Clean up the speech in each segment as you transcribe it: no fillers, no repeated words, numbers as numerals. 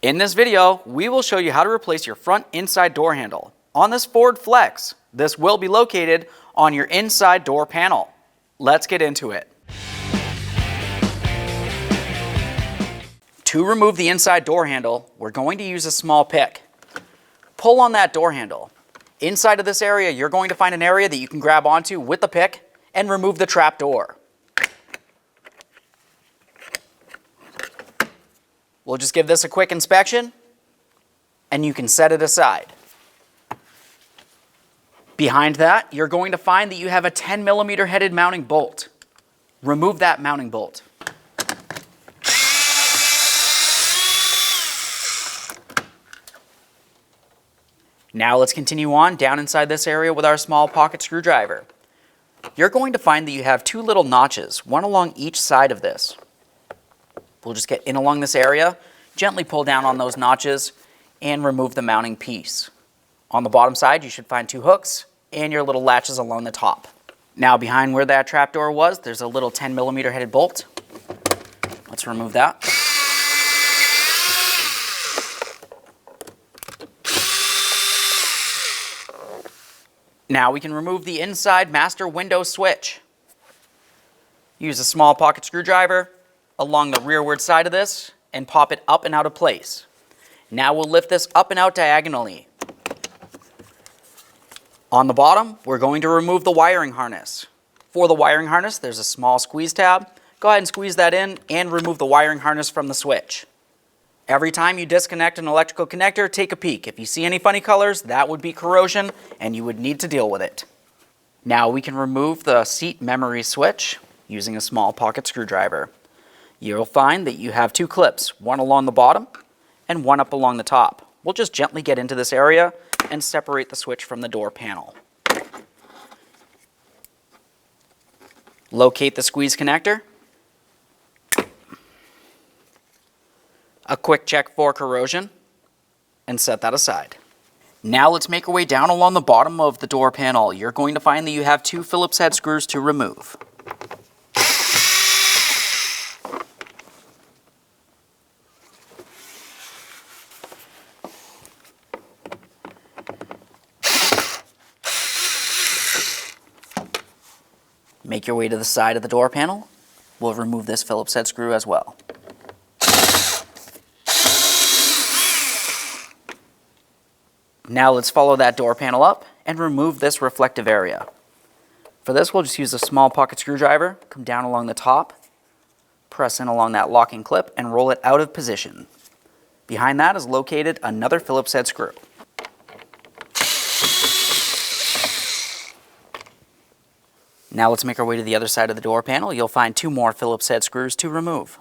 In this video, we will show you how to replace your front inside door handle. On this Ford Flex, this will be located on your inside door panel. Let's get into it. To remove the inside door handle, we're going to use a small pick. Pull on that door handle. Inside of this area, you're going to find an area that you can grab onto with the pick and remove the trap door. We'll just give this a quick inspection, and you can set it aside. Behind that, you're going to find that you have a 10mm headed mounting bolt. Remove that mounting bolt. Now let's continue on down inside this area with our small pocket screwdriver. You're going to find that you have two little notches, one along each side of this. We'll just get in along this area, gently pull down on those notches, and remove the mounting piece. On the bottom side, you should find two hooks and your little latches along the top. Now behind where that trapdoor was, there's a little 10mm headed bolt. Let's remove that. Now we can remove the inside master window switch. Use a small pocket screwdriver along the rearward side of this and pop it up and out of place. Now we'll lift this up and out diagonally. On the bottom, we're going to remove the wiring harness. For the wiring harness, there's a small squeeze tab. Go ahead and squeeze that in and remove the wiring harness from the switch. Every time you disconnect an electrical connector, take a peek. If you see any funny colors, that would be corrosion and you would need to deal with it. Now we can remove the seat memory switch using a small pocket screwdriver. You'll find that you have two clips, one along the bottom and one up along the top. We'll just gently get into this area and separate the switch from the door panel. Locate the squeeze connector. A quick check for corrosion, and set that aside. Now let's make our way down along the bottom of the door panel. You're going to find that you have two Phillips head screws to remove. Make your way to the side of the door panel. We'll remove this Phillips head screw as well. Now let's follow that door panel up and remove this reflective area. For this, we'll just use a small pocket screwdriver, come down along the top, press in along that locking clip, and roll it out of position. Behind that is located another Phillips head screw. Now let's make our way to the other side of the door panel. You'll find two more Phillips head screws to remove.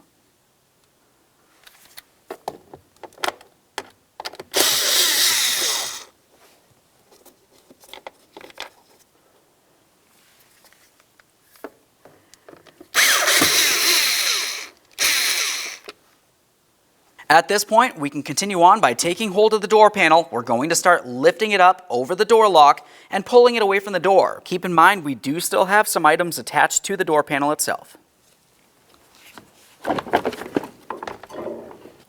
At this point, we can continue on by taking hold of the door panel. We're going to start lifting it up over the door lock and pulling it away from the door. Keep in mind, we do still have some items attached to the door panel itself.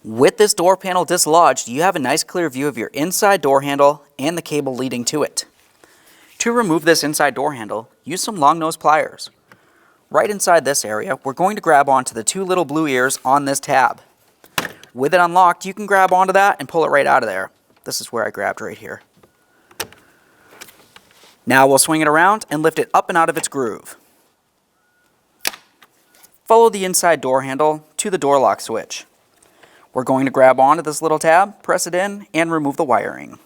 With this door panel dislodged, you have a nice clear view of your inside door handle and the cable leading to it. To remove this inside door handle, use some long nose pliers. Right inside this area, we're going to grab onto the two little blue ears on this tab. With it unlocked, you can grab onto that and pull it right out of there. This is where I grabbed right here. Now we'll swing it around and lift it up and out of its groove. Follow the inside door handle to the door lock switch. We're going to grab onto this little tab, press it in, and remove the wiring.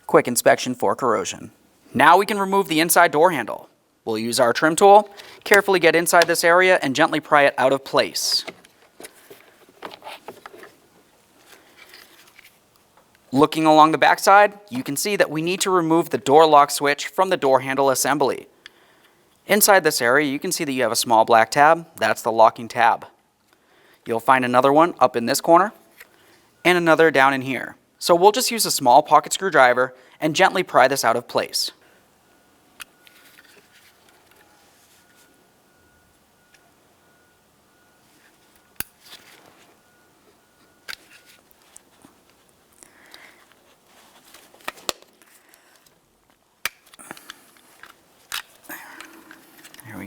Quick inspection for corrosion. Now we can remove the inside door handle. We'll use our trim tool, carefully get inside this area, and gently pry it out of place. Looking along the backside, you can see that we need to remove the door lock switch from the door handle assembly. Inside this area, you can see that you have a small black tab. That's the locking tab. You'll find another one up in this corner and another down in here. So we'll just use a small pocket screwdriver and gently pry this out of place.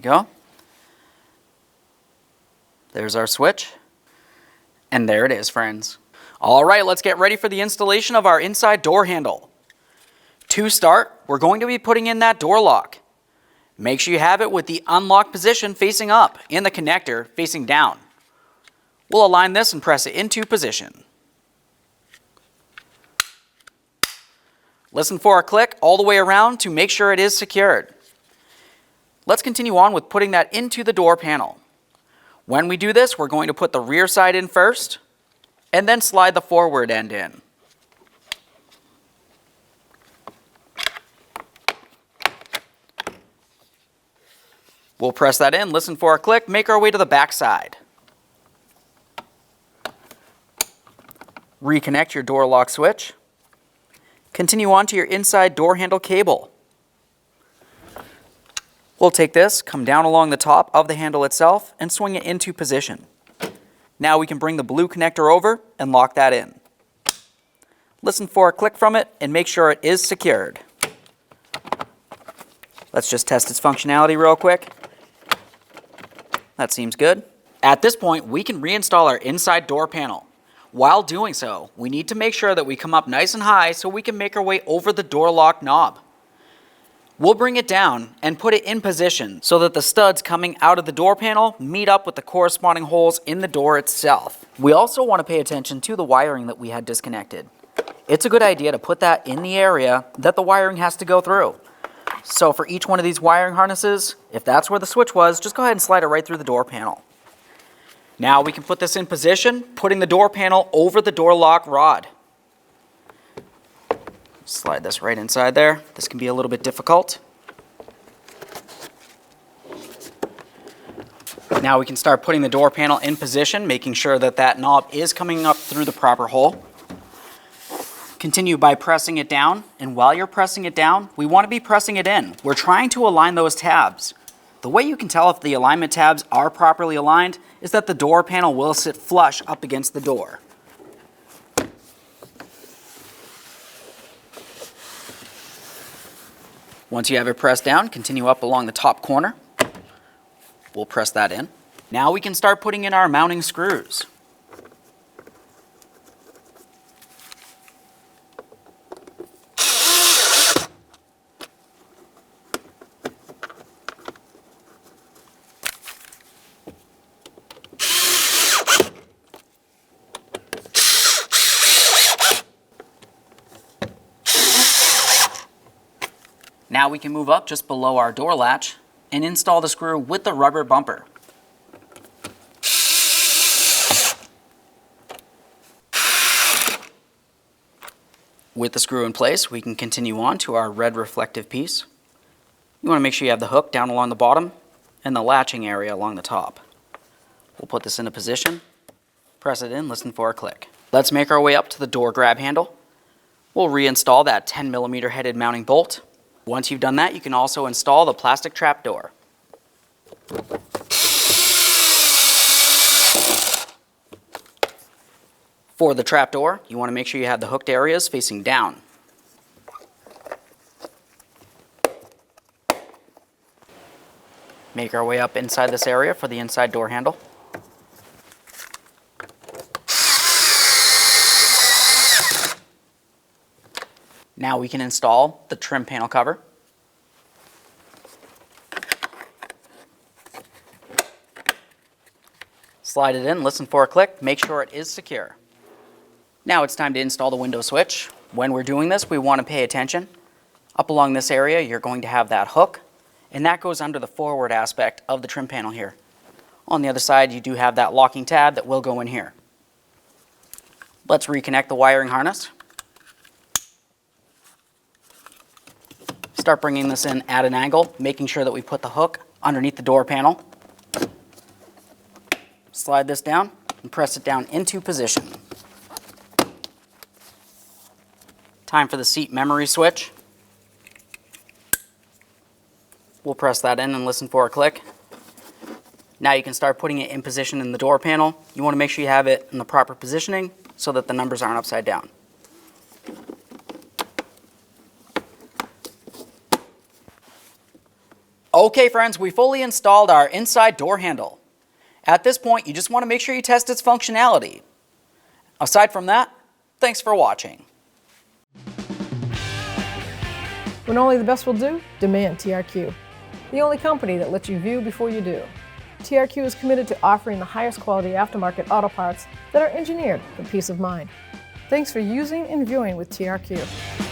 go. There's our switch. And there it is, friends. All right, let's get ready for the installation of our inside door handle. To start, we're going to be putting in that door lock. Make sure you have it with the unlock position facing up and the connector facing down. We'll align this and press it into position. Listen for a click all the way around to make sure it is secured. Let's continue on with putting that into the door panel. When we do this, we're going to put the rear side in first and then slide the forward end in. We'll press that in, listen for a click, make our way to the back side. Reconnect your door lock switch. Continue on to your inside door handle cable. We'll take this, come down along the top of the handle itself, and swing it into position. Now we can bring the blue connector over and lock that in. Listen for a click from it and make sure it is secured. Let's just test its functionality real quick. That seems good. At this point, we can reinstall our inside door panel. While doing so, we need to make sure that we come up nice and high so we can make our way over the door lock knob. We'll bring it down and put it in position so that the studs coming out of the door panel meet up with the corresponding holes in the door itself. We also want to pay attention to the wiring that we had disconnected. It's a good idea to put that in the area that the wiring has to go through. So for each one of these wiring harnesses, if that's where the switch was, just go ahead and slide it right through the door panel. Now we can put this in position, putting the door panel over the door lock rod. Slide this right inside there. This can be a little bit difficult. Now we can start putting the door panel in position, making sure that that knob is coming up through the proper hole. Continue by pressing it down, and while you're pressing it down, we want to be pressing it in. We're trying to align those tabs. The way you can tell if the alignment tabs are properly aligned is that the door panel will sit flush up against the door. Once you have it pressed down, continue up along the top corner. We'll press that in. Now we can start putting in our mounting screws. Now we can move up just below our door latch and install the screw with the rubber bumper. With the screw in place, we can continue on to our red reflective piece. You want to make sure you have the hook down along the bottom and the latching area along the top. We'll put this into position, press it in, listen for a click. Let's make our way up to the door grab handle. We'll reinstall that 10mm headed mounting bolt. Once you've done that, you can also install the plastic trap door. For the trap door, you want to make sure you have the hooked areas facing down. Make our way up inside this area for the inside door handle. Now we can install the trim panel cover. Slide it in, listen for a click, make sure it is secure. Now it's time to install the window switch. When we're doing this, we want to pay attention. Up along this area, you're going to have that hook, and that goes under the forward aspect of the trim panel here. On the other side, you do have that locking tab that will go in here. Let's reconnect the wiring harness. Start bringing this in at an angle, making sure that we put the hook underneath the door panel. Slide this down and press it down into position. Time for the seat memory switch. We'll press that in and listen for a click. Now you can start putting it in position in the door panel. You want to make sure you have it in the proper positioning so that the numbers aren't upside down. Okay friends, we fully installed our inside door handle. At this point, you just want to make sure you test its functionality. Aside from that, thanks for watching. When only the best will do, demand TRQ. The only company that lets you view before you do. TRQ is committed to offering the highest quality aftermarket auto parts that are engineered for peace of mind. Thanks for using and viewing with TRQ.